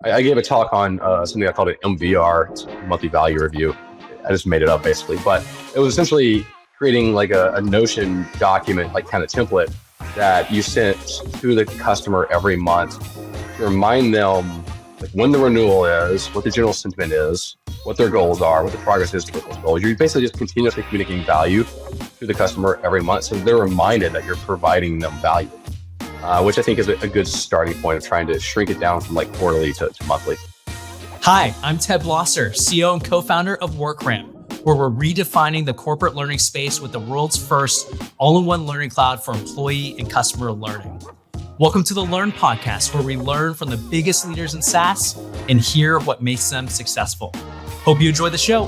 I gave a talk on something I called an MVR, it's a monthly value review. I just made it up basically, but it was essentially creating like a Notion document, like kind of template that you sent to the customer every month to remind them like when the renewal is, what the general sentiment is, what their goals are, what the progress is with those goals. You're basically just continuously communicating value to the customer every month, so they're reminded that you're providing them value. Which I think is a good starting point of trying to shrink it down from like quarterly to monthly. Hi, I'm Ted Blosser, CEO and co-founder of WorkRamp, where we're redefining the corporate learning space with the world's first all-in-one learning cloud for employee and customer learning. Welcome to the Learn Podcast, where we learn from the biggest leaders in SaaS and hear what makes them successful. Hope you enjoy the show.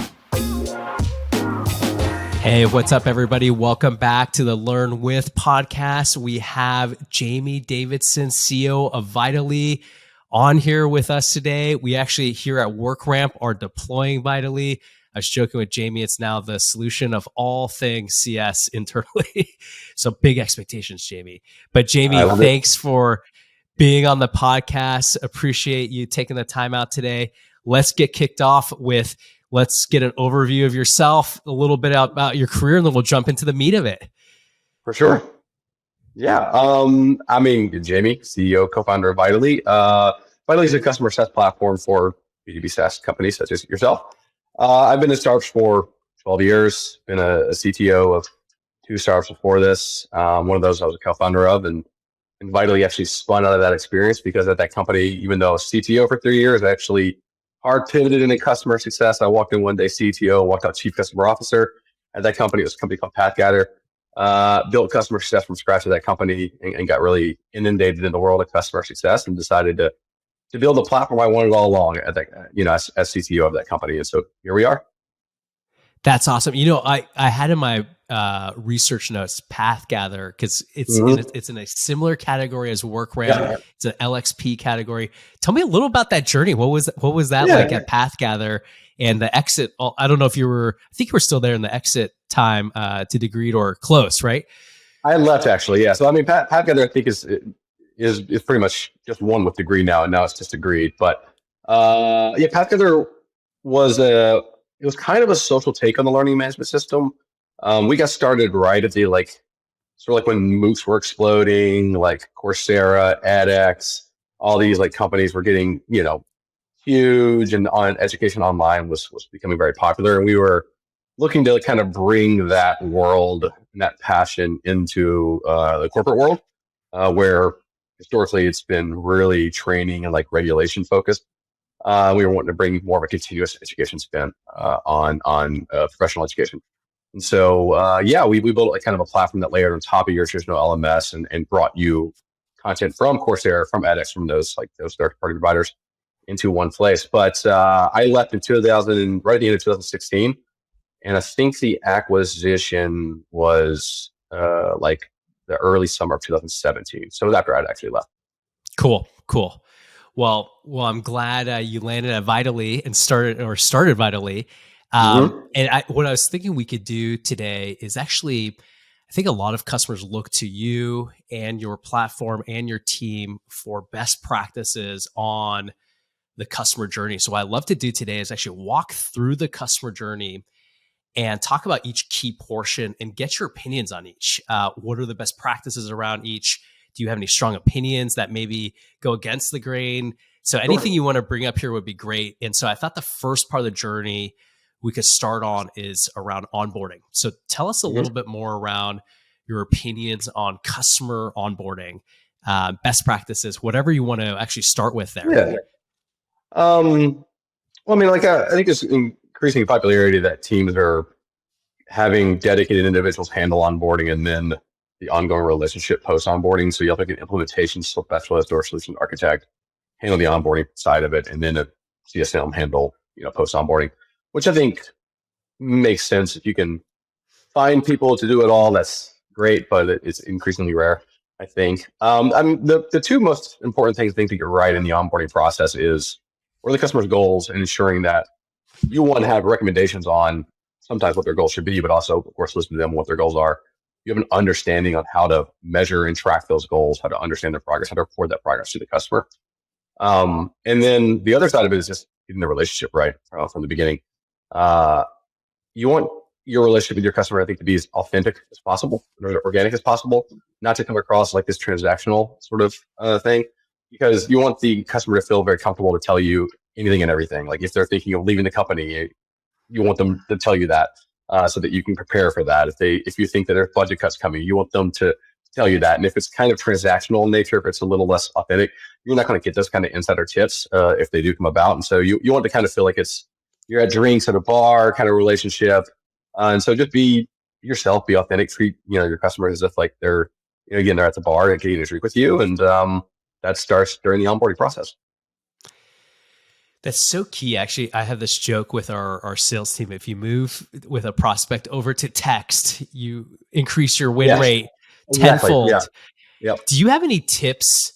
Hey, what's up, everybody? Welcome back to the Learn With podcast. We have Jamie Davidson, CEO of Vitally, on here with us today. We actually here at WorkRamp are deploying Vitally. I was joking with Jamie, it's now the solution of all things CS internally. So big expectations, Jamie. But Jamie, thanks for being on the podcast. Appreciate you taking the time out today. Let's get kicked off with let's get an overview of yourself, a little bit about your career, and then we'll jump into the meat of it. For sure. Yeah. Jamie, CEO, co-founder of Vitally. Vitally is a customer SaaS platform for B2B SaaS companies such as yourself. I've been in startups for 12 years, been a CTO of 2 startups before this. One of those I was a co-founder of, and Vitally actually spun out of that experience because at that company, even though I was CTO for 3 years, I actually hard pivoted into customer success. I walked in one day CTO, walked out Chief Customer Officer at that company. It was a company called PathGather. Built customer success from scratch at that company and got really inundated in the world of customer success and decided to build a platform I wanted all along at that, as CTO of that company. And so here we are. That's awesome. I had in my research notes PathGather because it's in a similar category as WorkRamp. Yeah. It's an LXP category. Tell me a little about that journey. What was that like at PathGather and the exit? I don't know if I think you were still there in the exit time to Degreed or close, right? I left actually. Yeah. So PathGather I think is pretty much just one with Degreed now, and now it's just Degreed. But PathGather it was kind of a social take on the learning management system. We got started right at the sort of like when MOOCs were exploding, like Coursera, edX, all these like companies were getting, huge, and education online was becoming very popular. And we were looking to kind of bring that world and that passion into the corporate world, where historically it's been really training and like regulation focused. We were wanting to bring more of a continuous education spin on professional education. And so, we built kind of a platform that layered on top of your traditional LMS and brought you content from Coursera, from edX, from those third-party providers into one place. But I left in right at the end of 2016. And I think the acquisition was like the early summer of 2017. So it was after I'd actually left. Cool. Well, I'm glad you landed at Vitally and started Vitally. And what I was thinking we could do today is actually, I think a lot of customers look to you and your platform and your team for best practices on the customer journey. So what I'd love to do today is actually walk through the customer journey and talk about each key portion and get your opinions on each. What are the best practices around each? Do you have any strong opinions that maybe go against the grain? So anything you want to bring up here would be great. And so I thought the first part of the journey we could start on is around onboarding. So tell us a little bit more around your opinions on customer onboarding, best practices, whatever you want to actually start with there. Yeah. I think it's increasing popularity that teams are having dedicated individuals handle onboarding and then the ongoing relationship post onboarding. So you have like an implementation specialist or a solution architect handle the onboarding side of it, and then a CSM handle, post onboarding, which I think makes sense. If you can find people to do it all, that's great, but it's increasingly rare, I think. The two most important things I think to get right in the onboarding process is what are the customer's goals, and ensuring that you want to have recommendations on sometimes what their goals should be, but also, of course, listen to them what their goals are. You have an understanding on how to measure and track those goals, how to understand their progress, how to report that progress to the customer. And then the other side of it is just getting the relationship right from the beginning. You want your relationship with your customer, I think, to be as authentic as possible, or organic as possible, not to come across like this transactional sort of thing, because you want the customer to feel very comfortable to tell you anything and everything. Like if they're thinking of leaving the company, you want them to tell you that, so that you can prepare for that. If you think that there's budget cuts coming, you want them to tell you that. And if it's kind of transactional in nature, if it's a little less authentic, you're not going to get those kind of insider tips if they do come about. And so you want to kind of feel like you're at drinks at a bar kind of relationship. And so just be yourself, be authentic, treat your customers as if like they're again they're at the bar and getting a drink with you, and that starts during the onboarding process. That's so key. Actually, I have this joke with our sales team. If you move with a prospect over to text, you increase your win rate tenfold. Yeah. Yep. Do you have any tips?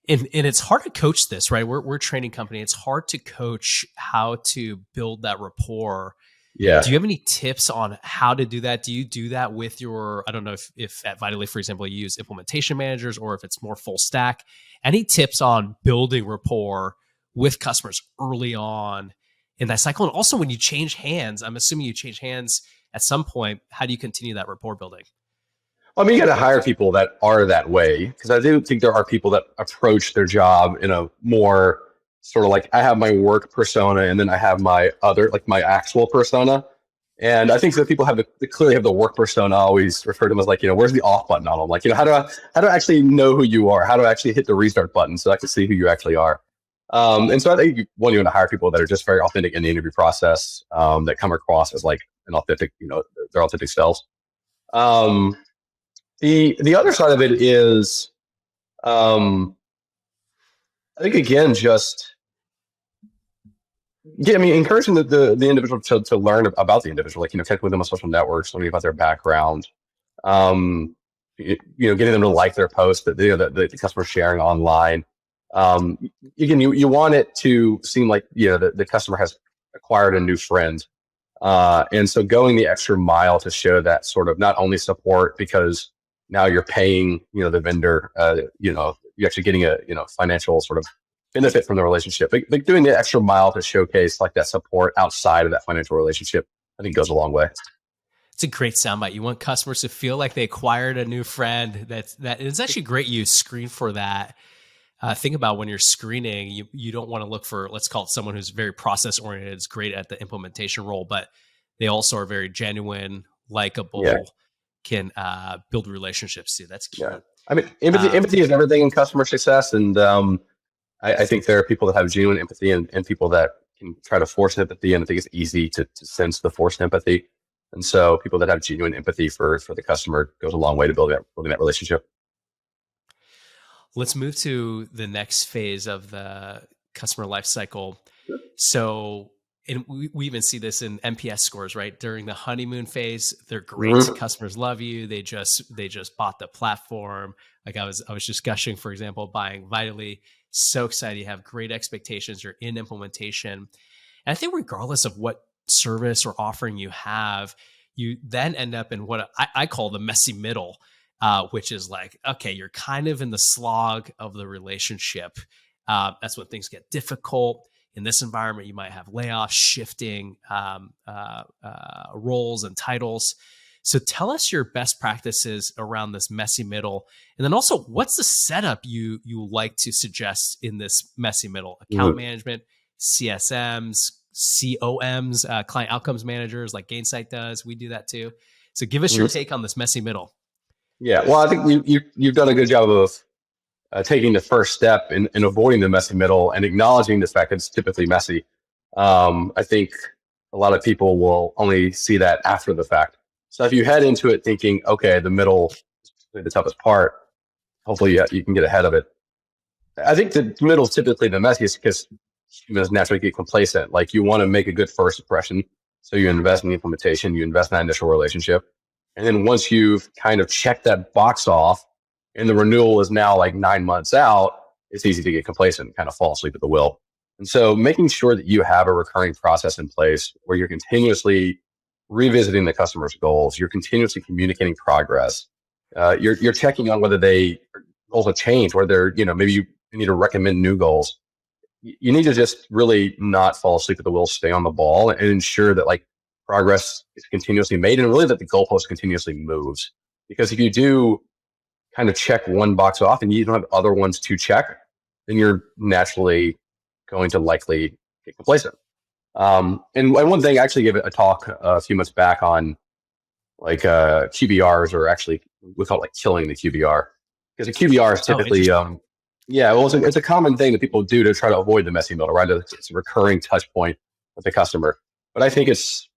And it's hard to coach this, right? We're a training company. It's hard to coach how to build that rapport. Yeah. Do you have any tips on how to do that? Do you do that with your, I don't know if at Vitally, for example, you use implementation managers or if it's more full stack. Any tips on building rapport with customers early on in that cycle? And also when you change hands, I'm assuming you change hands at some point. How do you continue that rapport building? Well, I mean, you got to hire people that are that way, because I do think there are people that approach their job in a more sort of like, I have my work persona and then I have my other, like my actual persona. And I think that people they clearly have the work persona. I always refer to them as like, where's the off button on them? Like, how do I actually know who you are? How do I actually hit the restart button so I can see who you actually are? And so I think you want to hire people that are just very authentic in the interview process, that come across as like an authentic, their authentic selves. The other side of it is, I think again, encouraging the individual to learn about the individual, like, connect with them on social networks, learning about their background, getting them to like their posts that the customer's sharing online. Again, you want it to seem like, the customer has acquired a new friend. And so going the extra mile to show that sort of not only support, because now you're paying, the vendor, you're actually getting a, financial sort of benefit from the relationship. But doing the extra mile to showcase like that support outside of that financial relationship, I think goes a long way. It's a great soundbite. You want customers to feel like they acquired a new friend. It's actually great you screen for that. Think about when you're screening, you don't want to look for, let's call it someone who's very process oriented, is great at the implementation role, but they also are very genuine, likable, can build relationships too. That's key. Yeah. I mean, empathy is everything in customer success. And I think there are people that have genuine empathy and people that can try to force empathy. And I think it's easy to sense the forced empathy. And so people that have genuine empathy for the customer goes a long way to building that relationship. Let's move to the next phase of the customer life cycle. Sure. So, and we even see this in NPS scores, right? During the honeymoon phase, they're great. Mm-hmm. Customers love you. They just bought the platform. Like I was just gushing, for example, buying Vitally. So excited. You have great expectations. You're in implementation. And I think regardless of what service or offering you have, you then end up in what I call the messy middle. Which is like, okay, you're kind of in the slog of the relationship. That's when things get difficult. In this environment, you might have layoffs, shifting roles and titles. So tell us your best practices around this messy middle. And then also, what's the setup you like to suggest in this messy middle? Account management, CSMs, COMs, client outcomes managers like Gainsight does. We do that too. So give us your take on this messy middle. Yeah, well, I think you've done a good job of taking the first step in avoiding the messy middle and acknowledging the fact that it's typically messy. I think a lot of people will only see that after the fact. So if you head into it thinking, okay, the middle is the toughest part, hopefully you can get ahead of it. I think the middle is typically the messiest because humans naturally get complacent. Like you want to make a good first impression. So you invest in the implementation, you invest in that initial relationship. And then once you've kind of checked that box off and the renewal is now like 9 months out, it's easy to get complacent and kind of fall asleep at the wheel. And so making sure that you have a recurring process in place where you're continuously revisiting the customer's goals, you're continuously communicating progress, you're checking on whether goals have changed, whether, maybe you need to recommend new goals. you need to just really not fall asleep at the wheel, stay on the ball, and ensure that like progress is continuously made, and really that the goalpost continuously moves. Because if you do kind of check one box off and you don't have other ones to check, then you're naturally going to likely get complacent. And one thing, I actually gave a talk a few months back on like QBRs, or actually we call it like killing the QBR, because a QBR is typically yeah, well, it's a common thing that people do to try to avoid the messy middle, right? It's a recurring touch point with the customer. But I think it's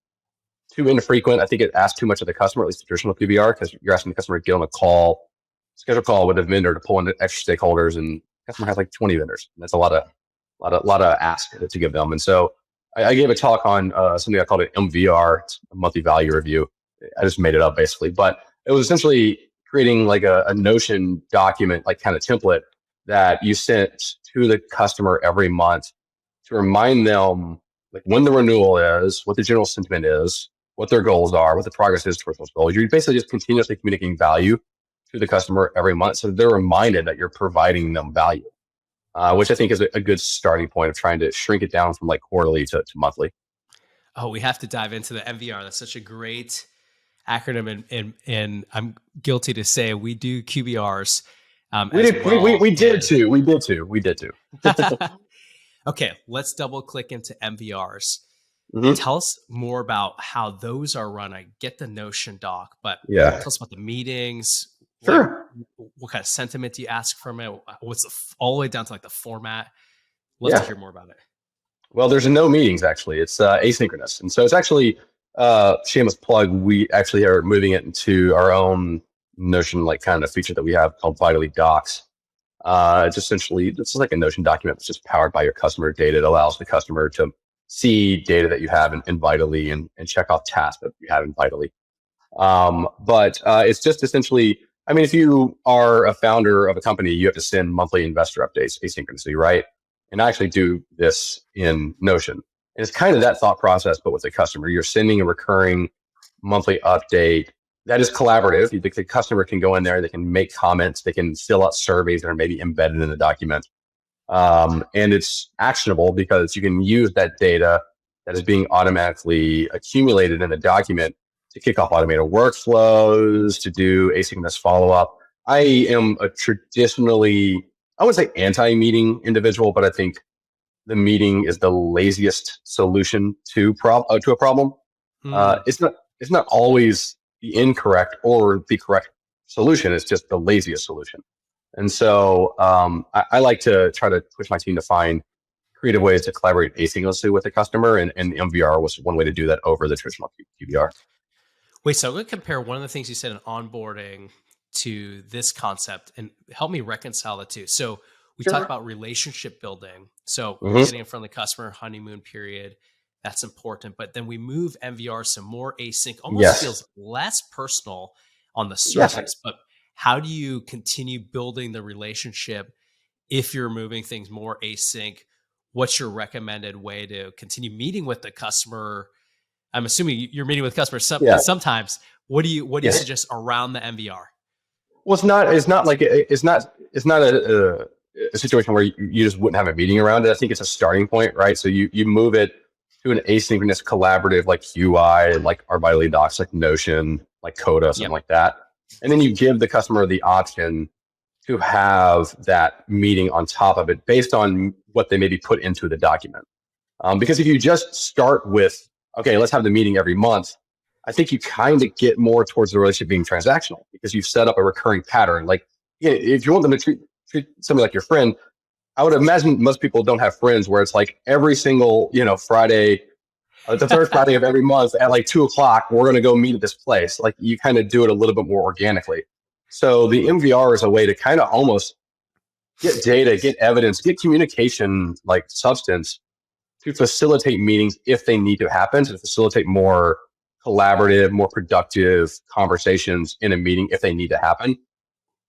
too infrequent. I think it asks too much of the customer, at least the traditional QBR, because you're asking the customer to get on a call, schedule a call with a vendor to pull in extra stakeholders, and the customer has like 20 vendors. And that's a lot of ask to give them. And so I gave a talk on something I called an MVR, it's a monthly value review. I just made it up basically, but it was essentially creating like a Notion document, like kind of template that you sent to the customer every month to remind them like when the renewal is, what the general sentiment is, what their goals are, what the progress is towards those goals. You're basically just continuously communicating value to the customer every month, so they're reminded that you're providing them value, which I think is a good starting point of trying to shrink it down from like quarterly to monthly. Oh, we have to dive into the MVR. That's such a great acronym, and I'm guilty to say we do QBRs. We did too. We did too. Okay, let's double click into MVRs. Mm-hmm. Tell us more about how those are run. I get the Notion doc, but yeah, tell us about the meetings. Sure. What kind of sentiment do you ask from it? What's all the way down to like the format? Love to hear more about it. Well, there's no meetings actually. It's asynchronous, and so it's actually shameless plug. We actually are moving it into our own Notion like kind of feature that we have called Vitally Docs. It's essentially, it's like a Notion document that's just powered by your customer data. It allows the customer to see data that you have in Vitally and check off tasks that you have in Vitally. But it's just essentially, I mean, if you are a founder of a company, you have to send monthly investor updates asynchronously, right? And I actually do this in Notion. And it's kind of that thought process, but with the customer. You're sending a recurring monthly update that is collaborative. The customer can go in there, they can make comments, they can fill out surveys that are maybe embedded in the document. And it's actionable because you can use that data that is being automatically accumulated in the document to kick off automated workflows, to do asynchronous follow-up. I am a traditionally, I would say anti-meeting individual, but I think the meeting is the laziest solution to a problem. It's not always the incorrect or the correct solution. It's just the laziest solution. And so I like to try to push my team to find creative ways to collaborate asynchronously with the customer, and MVR was one way to do that over the traditional QBR. Wait, so I'm going to compare one of the things you said in onboarding to this concept and help me reconcile the two. So we talked about relationship building. So getting in front of the customer, honeymoon period, that's important. But then we move MVRs to more async, almost feels less personal on the surface. But how do you continue building the relationship if you're moving things more async? What's your recommended way to continue meeting with the customer? I'm assuming you're meeting with customers sometimes. What do you suggest around the MVR? Well, it's not a situation where you just wouldn't have a meeting around it. I think it's a starting point, right? So you move it to an asynchronous collaborative like UI, like our Vitally Docs, like Notion, like Coda, something like that. And then you give the customer the option to have that meeting on top of it based on what they maybe put into the document. Because if you just start with, okay, let's have the meeting every month, I think you kind of get more towards the relationship being transactional because you've set up a recurring pattern. Like, if you want them to treat somebody like your friend, I would imagine most people don't have friends where it's like every single, Friday, the third Friday of every month at like 2:00, we're going to go meet at this place. Like, you kind of do it a little bit more organically. So the MVR is a way to kind of almost get data, get evidence, get communication like substance to facilitate meetings if they need to happen, to facilitate more collaborative, more productive conversations in a meeting if they need to happen.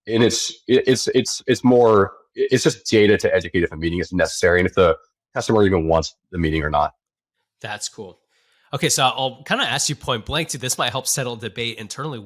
And it's just data to educate if a meeting is necessary and if the customer even wants the meeting or not. That's cool. Okay, so I'll kind of ask you point blank too. This might help settle debate internally.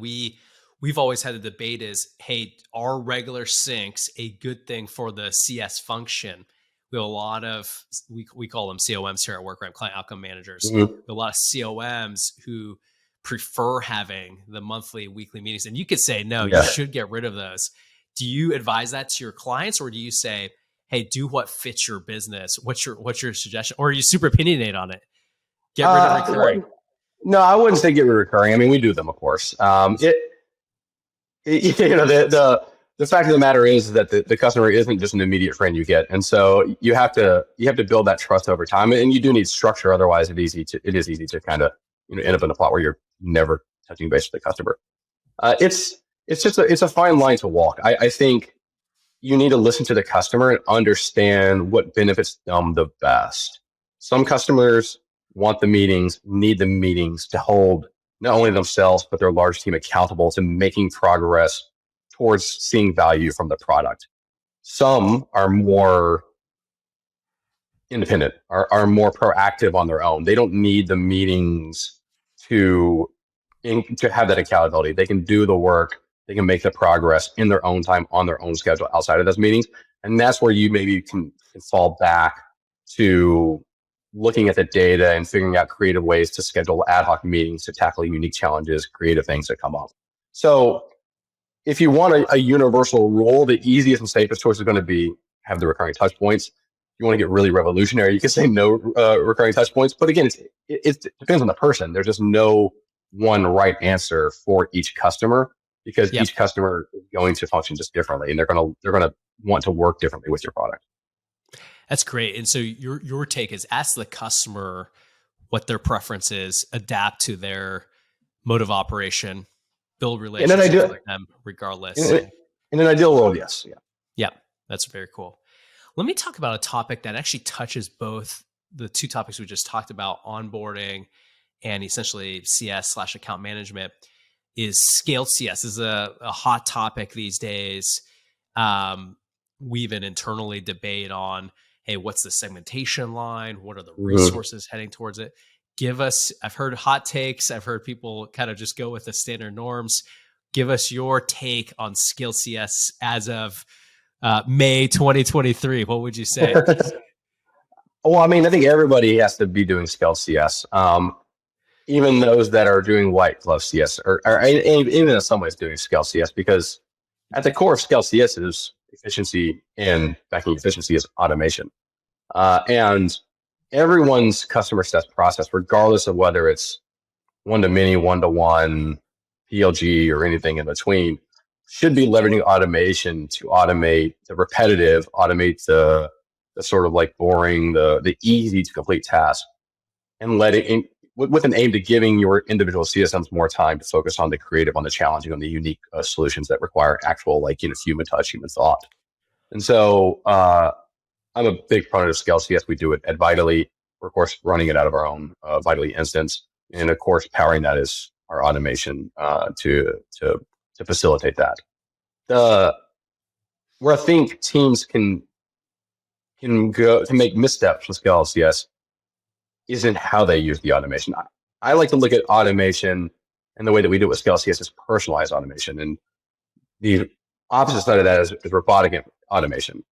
We've always had a debate is, hey, are regular syncs a good thing for the CS function? we have a lot of, we call them COMs here at work, right? Client outcome managers. Mhm. We have a lot of COMs who prefer having the monthly, weekly meetings. And you could say, no, you Yeah. should get rid of those. Do you advise that to your clients, or do you say, hey, do what fits your business? What's your suggestion? Or are you super opinionated on it? Get rid of recurring. No, I wouldn't say get rid of recurring. I mean, we do them, of course. The fact of the matter is that the customer isn't just an immediate friend you get, and so you have to build that trust over time, and you do need structure. Otherwise, it is easy to kind of end up in a plot where you're never touching base with the customer. It's a fine line to walk. I think you need to listen to the customer and understand what benefits them the best. Some customers want the meetings, need the meetings to hold not only themselves, but their large team accountable to making progress towards seeing value from the product. Some are more independent, are more proactive on their own. They don't need the meetings to have that accountability. They can do the work. They can make the progress in their own time, on their own schedule, outside of those meetings. And that's where you maybe can fall back to looking at the data and figuring out creative ways to schedule ad hoc meetings to tackle unique challenges, creative things that come up. So if you want a universal rule, the easiest and safest choice is going to be have the recurring touch points. If you want to get really revolutionary, you can say no recurring touch points. But again, it depends on the person. There's just no one right answer for each customer, because each customer is going to function just differently, and they're going to want to work differently with your product. That's great. And so your take is ask the customer what their preference is, adapt to their mode of operation, build relationships with them regardless. In an ideal world, yes. Yeah, that's very cool. Let me talk about a topic that actually touches both the two topics we just talked about, onboarding and essentially CS/account management. Is scaled CS is a hot topic these days. We even internally debate on, hey, what's the segmentation line? What are the resources heading towards it? I've heard hot takes. I've heard people kind of just go with the standard norms. Give us your take on scaled CS as of May 2023. What would you say? Well, I mean, I think everybody has to be doing scaled CS. Even those that are doing white glove CS, or even in some ways doing scale CS, because at the core of scale CS is efficiency, and backing efficiency is automation. And everyone's customer success process, regardless of whether it's one-to-many, one-to-one, PLG, or anything in between, should be leveraging automation to automate the repetitive, automate the sort of like boring, the easy to complete task, and let it with an aim to giving your individual CSMs more time to focus on the creative, on the challenging, on the unique solutions that require actual, human touch, human thought. And so I'm a big proponent of scale CS. We do it at Vitally. We're, of course, running it out of our own Vitally instance. And, of course, powering that is our automation to facilitate that. Where I think teams can go to make missteps with scale CS isn't how they use the automation. I like to look at automation, and the way that we do it with scale CS is personalized automation. And the opposite side of that is robotic automation.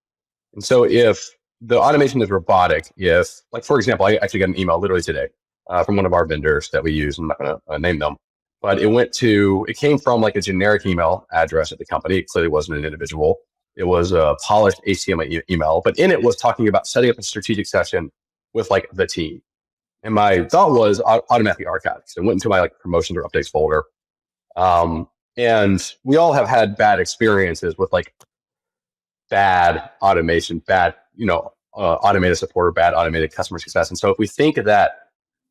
And so if the automation is robotic, for example, I actually got an email literally today from one of our vendors that we use. I'm not going to name them, but it came from a generic email address at the company. It clearly wasn't an individual. It was a polished HTML email, but in it was talking about setting up a strategic session with the team. And my thought was automatically archived. So I went into my promotions or updates folder. And we all have had bad experiences with bad automation, bad, automated support, or bad automated customer success. And so if we think that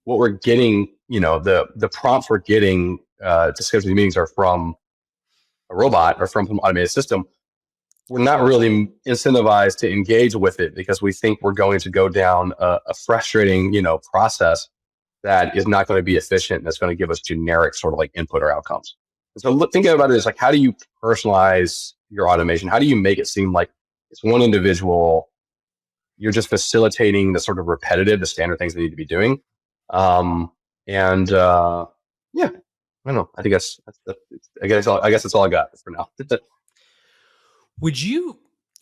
what we're getting, the prompts we're getting to schedule the meetings are from a robot or from some automated system, we're not really incentivized to engage with it, because we think we're going to go down a frustrating, process that is not going to be efficient, and that's going to give us generic sort of input or outcomes. And so thinking about it is how do you personalize your automation? How do you make it seem like it's one individual? You're just facilitating the sort of repetitive, the standard things they need to be doing. I don't know. I think I guess that's all I got for now.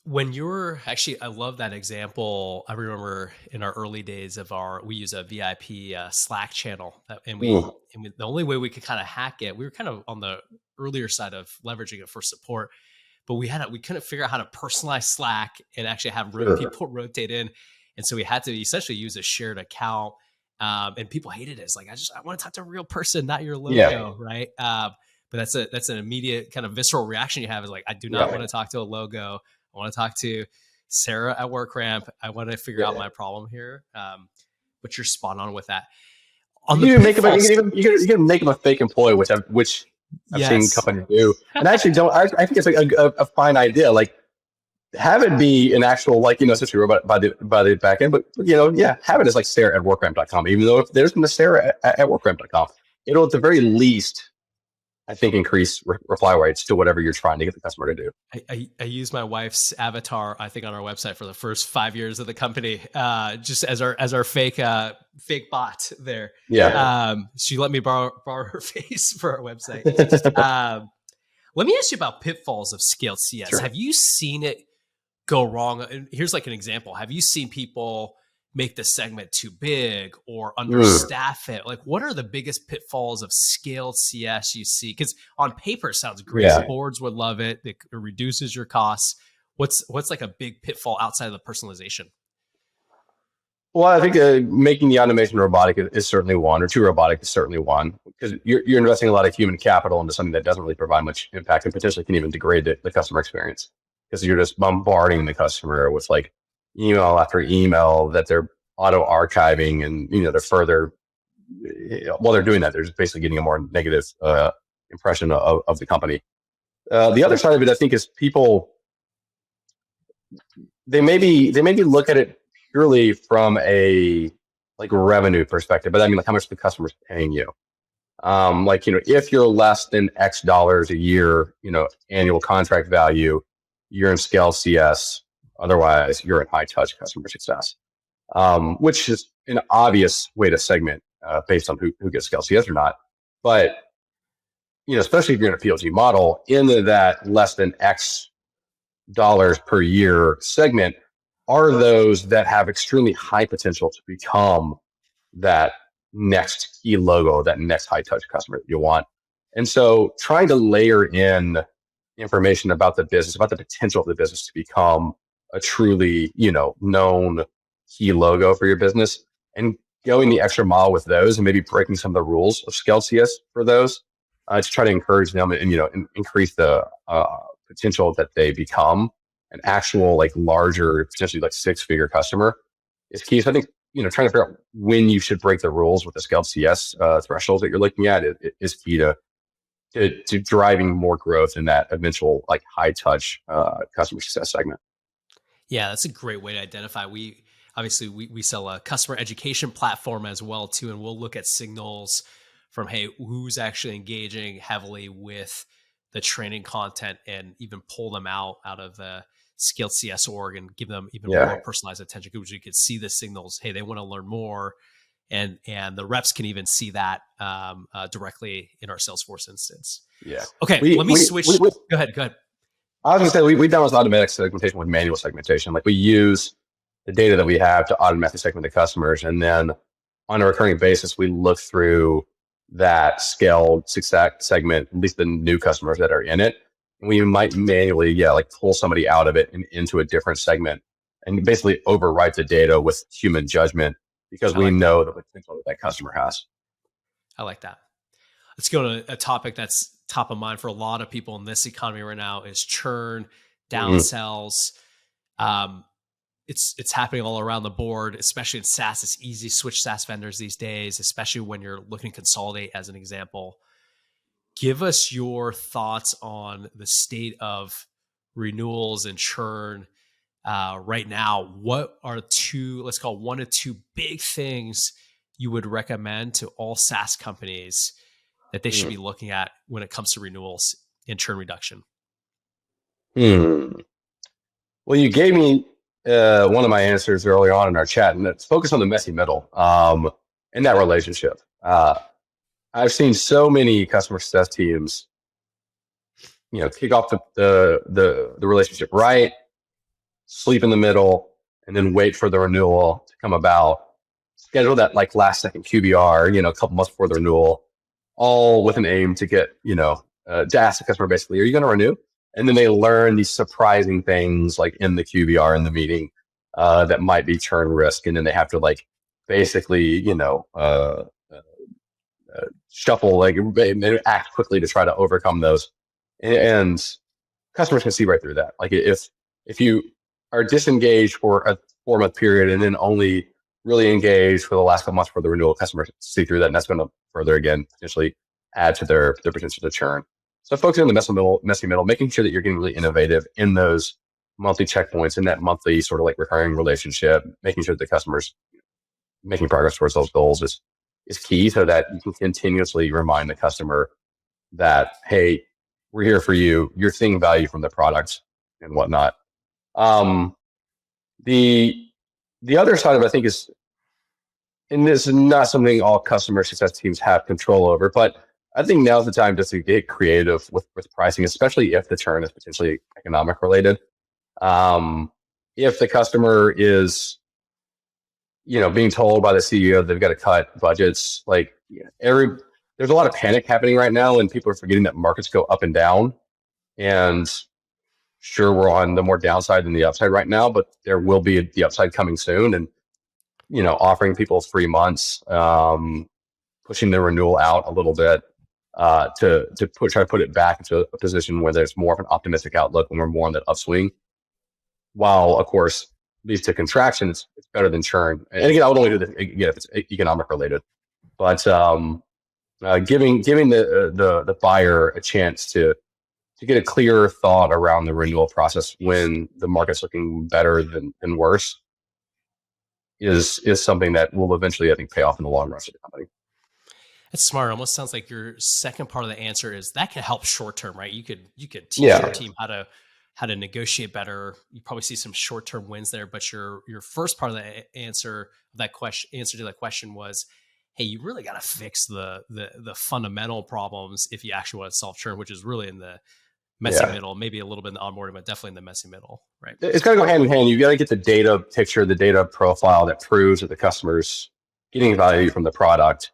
when you're actually, I love that example. I remember in our early days of we use a VIP Slack channel, the only way we could kind of hack it, we were kind of on the earlier side of leveraging it for support, but we couldn't figure out how to personalize Slack and actually have people rotate in. And so we had to essentially use a shared account. And people hated it. It's like, I want to talk to a real person, not your logo. Right. But that's an immediate kind of visceral reaction you have, is like, I do not want to talk to a logo. I want to talk to Sarah at WorkRamp. I want to figure out my problem here. But you're spot on with that. You can make them a fake employee, which I've seen companies do. And I actually don't. I think it's like a fine idea. Like, have it be an actual, like, essentially by the back end, but have it as like Sarah at WorkRamp.com. Even though if there's a Sarah at WorkRamp.com, it'll at the very least, I think, increase reply rates to whatever you're trying to get the customer to do. I use my wife's avatar, I think, on our website for the first 5 years of the company, just as our fake bot there. She let me borrow her face for our website. Let me ask you about pitfalls of scaled CS. Sure. Have you seen it go wrong? And here's like an example. Have you seen people make the segment too big or understaff it? Like, what are the biggest pitfalls of scaled CS you see? Because on paper it sounds great. Boards would love it. It reduces your costs. What's like a big pitfall outside of the personalization? Well, I think making the automation robotic is certainly one, or too robotic is certainly one, because you're investing a lot of human capital into something that doesn't really provide much impact and potentially can even degrade the customer experience, because you're just bombarding the customer with like email after email that they're auto archiving, and they're further, while they're doing that, they're just basically getting a more negative impression of the company. The other side of it, I think, is people, they maybe look at it purely from a like revenue perspective, but I mean, like, how much the customer's paying you. If you're less than X dollars a year, annual contract value, you're in scale CS. Otherwise, you're in high touch customer success, which is an obvious way to segment based on who gets scale CS or not. But, especially if you're in a PLG model, into that less than X dollars per year segment are those that have extremely high potential to become that next key logo, that next high touch customer that you want. And so trying to layer in information about the business, about the potential of the business to become a truly, known key logo for your business, and going the extra mile with those, and maybe breaking some of the rules of scaled CS for those, to try to encourage them and increase the potential that they become an actual, like, larger, potentially like 6-figure customer is key. So I think, trying to figure out when you should break the rules with the scaled CS thresholds that you're looking at is key to driving more growth in that eventual, like, high touch customer success segment. Yeah, that's a great way to identify. We sell a customer education platform as well too, and we'll look at signals from, hey, who's actually engaging heavily with the training content, and even pull them out of the scaled CS org and give them even more personalized attention, because you could see the signals. Hey, they want to learn more, and the reps can even see that directly in our Salesforce instance. Yeah. Okay, let me switch. Go ahead. I was going to say, we've done this automatic segmentation with manual segmentation. Like, we use the data that we have to automatically segment the customers, and then on a recurring basis, we look through that scaled success segment, at least the new customers that are in it. And we might manually, pull somebody out of it and into a different segment, and basically overwrite the data with human judgment, because we know the potential that customer has. I like that. Let's go to a topic that's top of mind for a lot of people in this economy right now, is churn, downsells. It's happening all around the board, especially in SaaS. It's easy to switch SaaS vendors these days, especially when you're looking to consolidate, as an example. Give us your thoughts on the state of renewals and churn right now. What are let's call one or two big things you would recommend to all SaaS companies that they should be looking at when it comes to renewals and churn reduction? Well, you gave me one of my answers early on in our chat, and it's focused on the messy middle in that relationship. I've seen so many customer success teams, kick off the relationship right, sleep in the middle, and then wait for the renewal to come about. Schedule that like last second QBR, a couple months before the renewal, all with an aim to get, to ask the customer basically, are you going to renew? And then they learn these surprising things like in the QBR in the meeting that might be churn risk. And then they have to like basically, shuffle, like act quickly to try to overcome those. And customers can see right through that. Like if you are disengaged for a 4-month period and then only really engaged for the last couple months for the renewal, customers see through that, and that's going to further again potentially add to their potential to churn. So focusing on the messy middle, making sure that you're getting really innovative in those monthly checkpoints, in that monthly sort of like recurring relationship, making sure that the customers making progress towards those goals is key, so that you can continuously remind the customer that, hey, we're here for you. You're seeing value from the product and whatnot. The other side of it, I think, is, and this is not something all customer success teams have control over, but I think now's the time just to get creative with pricing, especially if the churn is potentially economic related. If the customer is, being told by the CEO they've got to cut budgets, like there's a lot of panic happening right now, and people are forgetting that markets go up and down. And sure, we're on the more downside than the upside right now, but there will be the upside coming soon. And offering people 3 months, pushing the renewal out a little bit, to try to put it back into a position where there's more of an optimistic outlook when we're more on that upswing. While of course leads to contraction, it's better than churn. And again, I would only do this again if it's economic related, but giving the buyer a chance to get a clearer thought around the renewal process when the market's looking better than worse is something that will eventually, I think, pay off in the long run for the company. That's smart. It almost sounds like your second part of the answer is that can help short term, right? You could teach your team how to negotiate better. You probably see some short term wins there, but your first part of the answer to that question was, hey, you really got to fix the fundamental problems if you actually want to solve churn, which is really in the messy middle, maybe a little bit in the onboarding, but definitely in the messy middle, right? It's got to go hand in hand. You got to get the data picture, the data profile that proves that the customer's getting value from the product,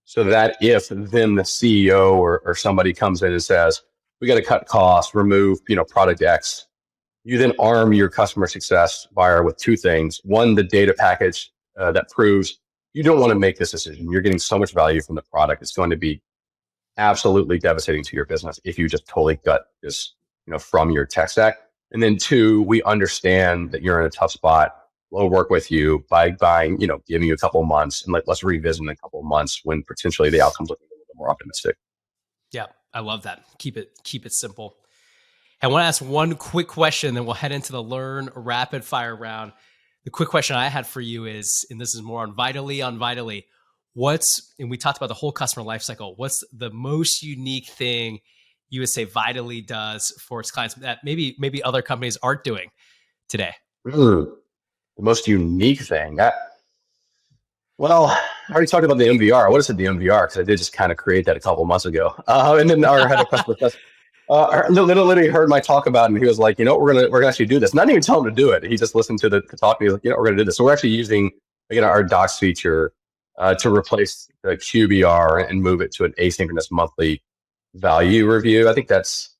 so that if then the CEO or somebody comes in and says, we got to cut costs, remove, product X, you then arm your customer success buyer with two things. One, the data package that proves you don't want to make this decision. You're getting so much value from the product. It's going to be absolutely devastating to your business if you just totally gut this, from your tech stack. And then two, we understand that you're in a tough spot. We'll work with you by giving you a couple of months, and let's revisit in a couple of months when potentially the outcome's looking a little bit more optimistic. Yeah, I love that. Keep it simple. I want to ask one quick question, then we'll head into the learn rapid fire round. The quick question I had for you is, and this is more on Vitally, and we talked about the whole customer lifecycle. What's the most unique thing you would say Vitally does for its clients that maybe other companies aren't doing today? The most unique thing. Well, I already talked about the MVR. I would have said the MVR because I did just kind of create that a couple of months ago. And then our head of customer success literally heard my talk about it, and he was like, we're gonna actually do this. Not even tell him to do it. He just listened to the talk, and he was like, we're gonna do this. So we're actually using our docs feature to replace the QBR and move it to an asynchronous monthly value review. I think that's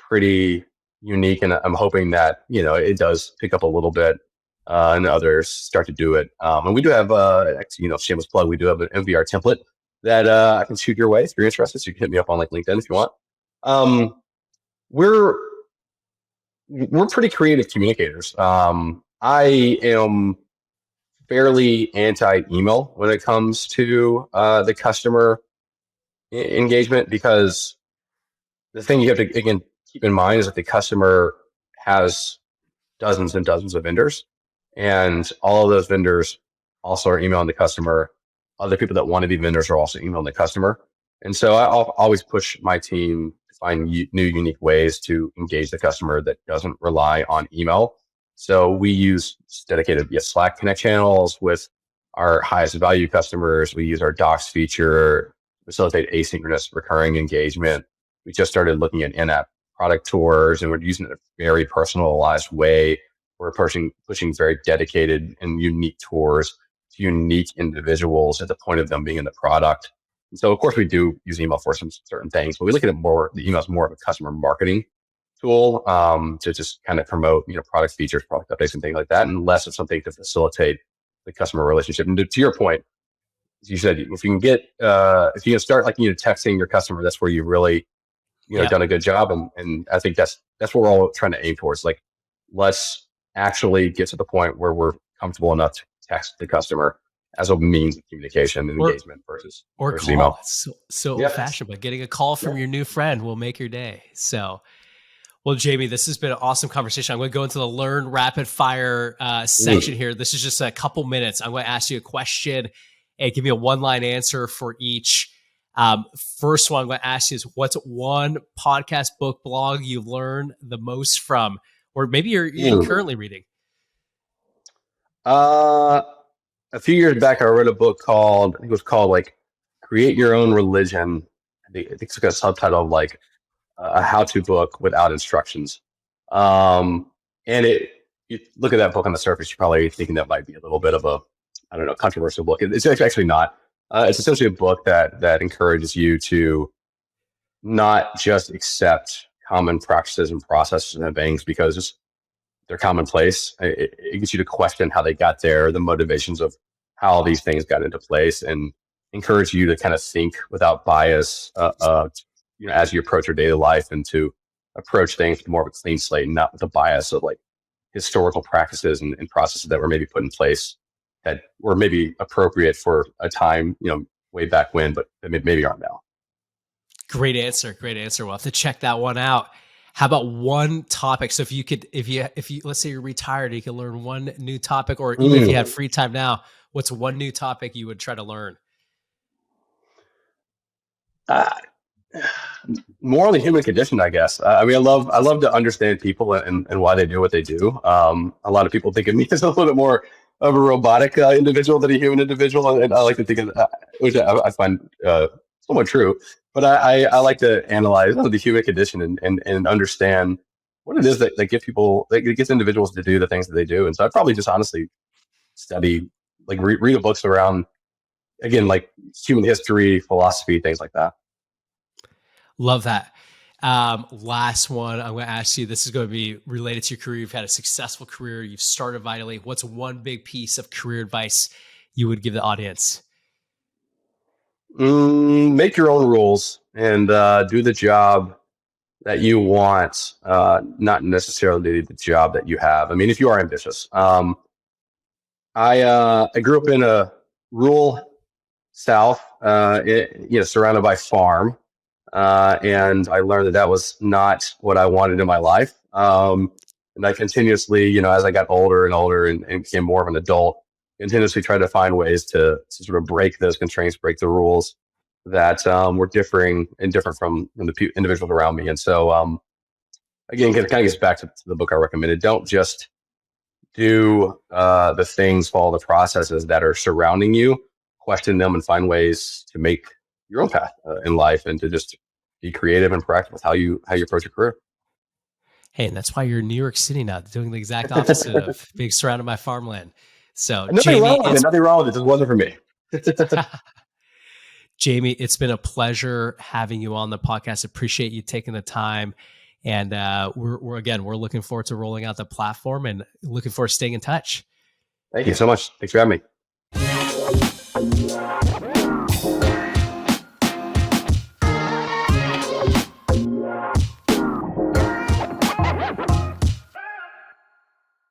pretty unique, and I'm hoping that it does pick up a little bit. And others start to do it. And we do have, shameless plug, we do have an MVR template that I can shoot your way if you're interested. So you can hit me up on LinkedIn if you want. We're pretty creative communicators. I am fairly anti-email when it comes to the customer engagement, because the thing you have to, again, keep in mind is that the customer has dozens and dozens of vendors. And all of those vendors also are emailing the customer. Other people that want to be vendors are also emailing the customer. And so I'll always push my team to find new, unique ways to engage the customer that doesn't rely on email. So we use dedicated Slack Connect channels with our highest value customers. We use our docs feature, facilitate asynchronous recurring engagement. We just started looking at in-app product tours, and we're using it in a very personalized way, we're pushing very dedicated and unique tours to unique individuals at the point of them being in the product. And so, of course, we do use email for some certain things, but we look at the email is more of a customer marketing tool to just kind of promote, product features, product updates, and things like that, and less of something to facilitate the customer relationship. And to your point, as you said, if you can start texting your customer, that's where you really done a good job. And I think that's what we're all trying to aim towards. Like, let's actually get to the point where we're comfortable enough to text the customer as a means of communication and engagement versus call. Email. So old fashioned, but getting a call from your new friend will make your day. So, well, Jamie, this has been an awesome conversation. I'm going to go into the learn rapid fire section here. This is just a couple minutes. I'm going to ask you a question and give me a one-line answer for each. First one I'm going to ask you is, what's one podcast, book, blog you learn the most from, or maybe you're currently reading? A few years back, I read a book called Create Your Own Religion. I think it's got a subtitle of a how-to book without instructions. And you look at that book on the surface, you're probably thinking that might be a little bit of a, controversial book. It's actually not. It's essentially a book that encourages you to not just accept common practices and processes and things because they're commonplace. It gets you to question how they got there, the motivations of how these things got into place, and encourage you to kind of think without bias, as you approach your daily life, and to approach things with more of a clean slate and not with the bias of historical practices and processes that were maybe put in place that were maybe appropriate for a time, way back when, but maybe aren't now. Great answer. We'll have to check that one out. How about one topic? So if you let's say you're retired, you can learn one new topic, or even if you had free time now, what's one new topic you would try to learn? More on the human condition, I guess. I love to understand people and why they do what they do. A lot of people think of me as a little bit more of a robotic individual than a human individual, and I like to think of which I find somewhat true. But I like to analyze the human condition and understand what it is that gets individuals to do the things that they do. And so I'd probably just honestly study, read the books around, again, human history, philosophy, things like that. Love that. Last one I'm going to ask you, this is going to be related to your career. You've had a successful career. You've started Vitally. What's one big piece of career advice you would give the audience? Make your own rules and do the job that you want, not necessarily the job that you have. I mean, if you are ambitious. I grew up in a rural South, surrounded by farm. And I learned that was not what I wanted in my life. And I continuously, as I got older and older and became more of an adult, continuously tried to find ways to sort of break those constraints, break the rules that were different from the individuals around me. And so, again, it kind of gets back to the book I recommended. Don't just do the things, follow the processes that are surrounding you, question them, and find ways to make your own path in life, and to just be creative and proactive with how you approach your career. Hey, and that's why you're in New York City now, doing the exact opposite of being surrounded by farmland. So, nothing wrong with it. It wasn't for me. Jamie, it's been a pleasure having you on the podcast. Appreciate you taking the time. And we're looking forward to rolling out the platform and looking forward to staying in touch. Thank you so much. Thanks for having me.